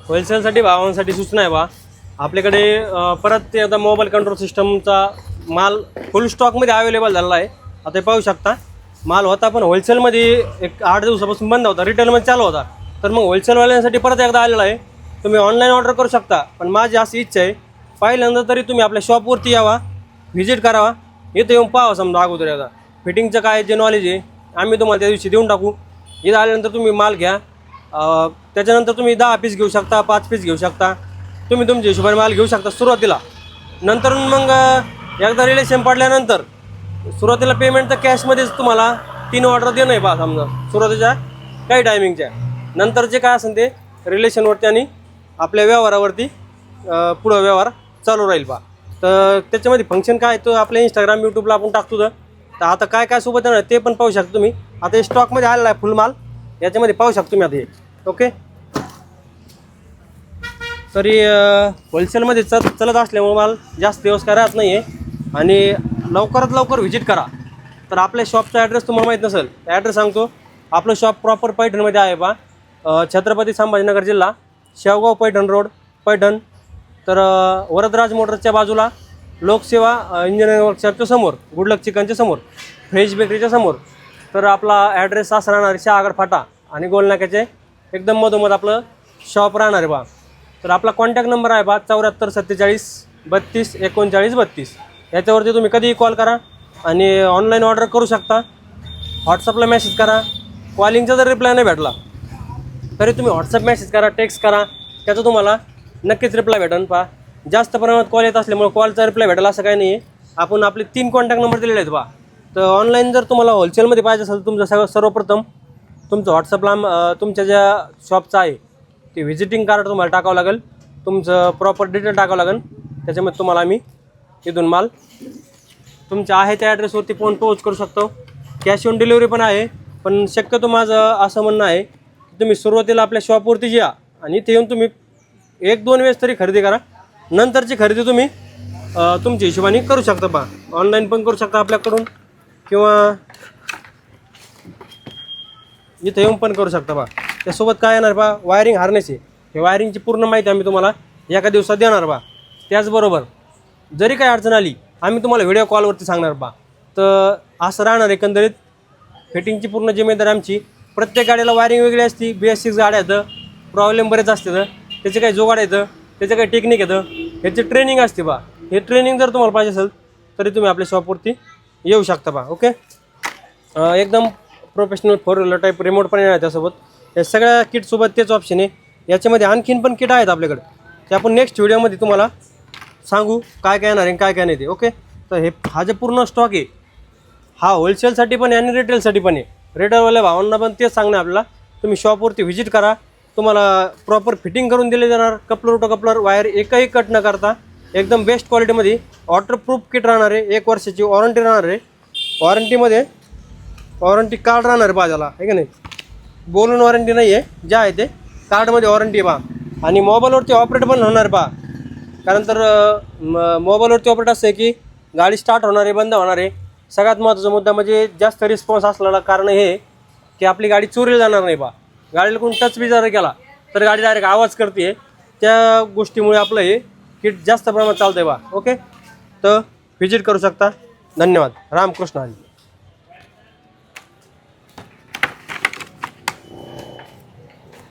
होलसेलसाठी भावांसाठी सूचना आहे बा आपल्याकडे परत ते आता मोबाईल कंट्रोल सिस्टमचा माल फुल स्टॉकमध्ये अवेलेबल झालेला आहे. आता पाहू शकता माल होता पण होलसेलमध्ये एक 8 दिवसापासून बंद होता, रिटेलमध्ये चालू होता. तर मग होलसेलवाल्यांसाठी परत एकदा आलेला आहे. तुम्ही ऑनलाईन ऑर्डर करू शकता, पण माझी अशी इच्छा आहे पहिल्यांदा तरी तुम्ही आपल्या शॉपवरती यावा, व्हिजिट करावा, इथं येऊन पाहावं. समजा अगोदर एकदा फिटिंगचं काय जे नॉलेज आहे आम्ही तुम्हाला त्या दिवशी देऊन टाकू. इथं आल्यानंतर तुम्ही माल घ्या, त्याच्यानंतर तुम्ही 10 पीस घेऊ शकता, 5 पीस घेऊ शकता, तुम्ही तुमच्या हिशोबाने माल घेऊ शकता सुरुवातीला. नंतर मग एकदा रिलेशन पडल्यानंतर सुरुवातीला पेमेंट तर कॅशमध्येच तुम्हाला 3 ऑर्डर देणं आहे बा समजा सुरुवातीच्या काही टायमिंगच्या. नंतर जे काय असेल ते रिलेशनवरती आणि आपल्या व्यवहारावरती पुढं व्यवहार चालू राहील बा. तर त्याच्यामध्ये फंक्शन काय तो आपल्या इंस्टाग्राम यूट्यूबला आपण टाकतो. तर आता काय काय सोबत येणार ते पण पाहू शकता तुम्ही. आता हे स्टॉकमध्ये आलेला आहे फुल माल, याच्यामध्ये पाहू शकता तुम्ही आता हे. ओके, तरी होलसेलमध्ये चलत असल्यामुळे माल जास्त दिवस काय राहत नाही आहे आणि लवकरात लवकर व्हिजिट करा. तर आपल्या शॉपचा ॲड्रेस तुम्हाला माहीत नसेल, ॲड्रेस सांगतो. आपलं शॉप प्रॉपर पैठणमध्ये आहे बा, छत्रपती संभाजीनगर जिल्हा, शेवगाव पैठण रोड, पैठण. तर वरदराज मोटर्सच्या बाजूला, लोकसेवा इंजिनिअरिंग वर्कशॉपच्या समोर, गुडलक चिकनच्या समोर, फ्रेश बेकरीच्या समोर. तर आपला ॲड्रेस असा राहणार शहागड फाटा आणि गोलनाक्याचे एकदम मधोमध आपलं शॉप राहणार आहे बा. तर आपला कॉन्टॅक्ट नंबर आहे बा 74 47 32 39 32. याच्यावरती तुम्ही कधीही कॉल करा आणि ऑनलाईन ऑर्डर करू शकता. व्हॉट्सअपला मेसेज करा. कॉलिंगचा जर रिप्लाय नाही भेटला तरी तुम्ही व्हॉट्सअप मेसेज करा, टेक्स्ट करा, त्याचा तुम्हाला नक्कीच रिप्लाय भेटेल. पहा जास्त प्रमाणात कॉल येत असल्यामुळे कॉलचा रिप्लाय भेटेल असं काही नाही आहे. आपण आपले 3 कॉन्टॅक्ट नंबर दिलेले आहेत बा. तर ऑनलाईन जर तुम्हाला होलसेलमध्ये पाहिजे असेल तर तुमचं सर्वप्रथम तुमचं व्हॉट्सअपला तुमच्या ज्या शॉपचं आहे ते व्हिजिटिंग कार्ड तुम्हाला टाकावं लागेल, तुमचं प्रॉपर डिटेल टाकावं लागेल. त्याच्यामध्ये तुम्हाला आम्ही इथून माल तुमच्या आहे त्या ॲड्रेसवरती फोन पोच करू शकतो. कॅश ऑन डिलिव्हरी पण आहे, पण शक्यतो माझं असं म्हणणं आहे की तुम्ही सुरुवातीला आपल्या शॉपवरती या आणि इथे येऊन तुम्ही 1-2 वेळेस तरी खरेदी करा. नंतरची खरेदी तुम्ही तुमच्या हिशोबाने करू शकता बा. ऑनलाईन पण करू शकता आपल्याकडून किंवा इथं येऊन पण करू शकता बा. त्यासोबत काय येणार बा, वायरिंग हार्नेस आहे. हे वायरिंगची पूर्ण माहिती आम्ही तुम्हाला एका दिवसात देणार बा. त्याचबरोबर जरी काही अडचण आली आम्ही तुम्हाला व्हिडिओ कॉलवरती सांगणार बा. तर असं राहणार एकंदरीत फिटिंगची पूर्ण जिम्मेदारी आमची. प्रत्येक गाडीला वायरिंग वेगळी असते. BS6 गाड्या येतं, प्रॉब्लेम बरेच असते, त्याचे काही जोगाड येतं, त्याचं काही टेक्निक येतं, ह्याची ट्रेनिंग असते बा. हे ट्रेनिंग जर तुम्हाला पाहिजे असेल तरी तुम्ही आपल्या शॉपवरती येऊ शकता बा. ओके, एकदम प्रोफेशनल 4 व्हीलर टाईप रिमोट पण येणार त्यासोबत. या सगळ्या किटसोबत तेच ऑप्शन आहे. याच्यामध्ये आणखीन पण किट आहेत आपल्याकडे, ते आपण नेक्स्ट व्हिडिओमध्ये तुम्हाला सांगू काय काय येणार आहे काय काय नाही ते. ओके, तर हा जे पूर्ण स्टॉक आहे हा होलसेलसाठी पण आहे आणि रिटेलसाठी पण आहे. रिटेलवाल्या भावांना पण तेच सांगणं आपल्याला, तुम्ही शॉपवरती व्हिजिट करा, तुम्हाला प्रॉपर फिटिंग करून दिले जाणार. कपलर टू कपलर वायर एकही कट न करता एकदम बेस्ट क्वालिटीमध्ये वॉटरप्रूफ किट राहणार आहे. 1 वर्षाची वॉरंटी राहणार आहे. वॉरंटीमध्ये वॉरंटी कार्ड राहणार आहे बाजाला, आहे का नाही. बोलून वॉरंटी नाही आहे, जे आहे ते कार्डमध्ये वॉरंटी आहे बा. आणि मोबाईलवरती ऑपरेट पण होणार बा. कारण तर मोबाईलवरती ऑपरेट असं आहे की गाडी स्टार्ट होणार आहे, बंद होणार आहे. सगळ्यात महत्त्वाचा मुद्दा म्हणजे जास्त रिस्पॉन्स असलेला कारण हे की आपली गाडी चोरीला जाणार नाही बा. गाडीला कोण टच बी जर केला तर गाडी डायरेक्ट आवाज करते. त्या गोष्टीमुळे आपलं हे किट जास्त प्रमाणात चालतं आहे बा. ओके, तर व्हिजिट करू शकता. धन्यवाद. रामकृष्ण हरी.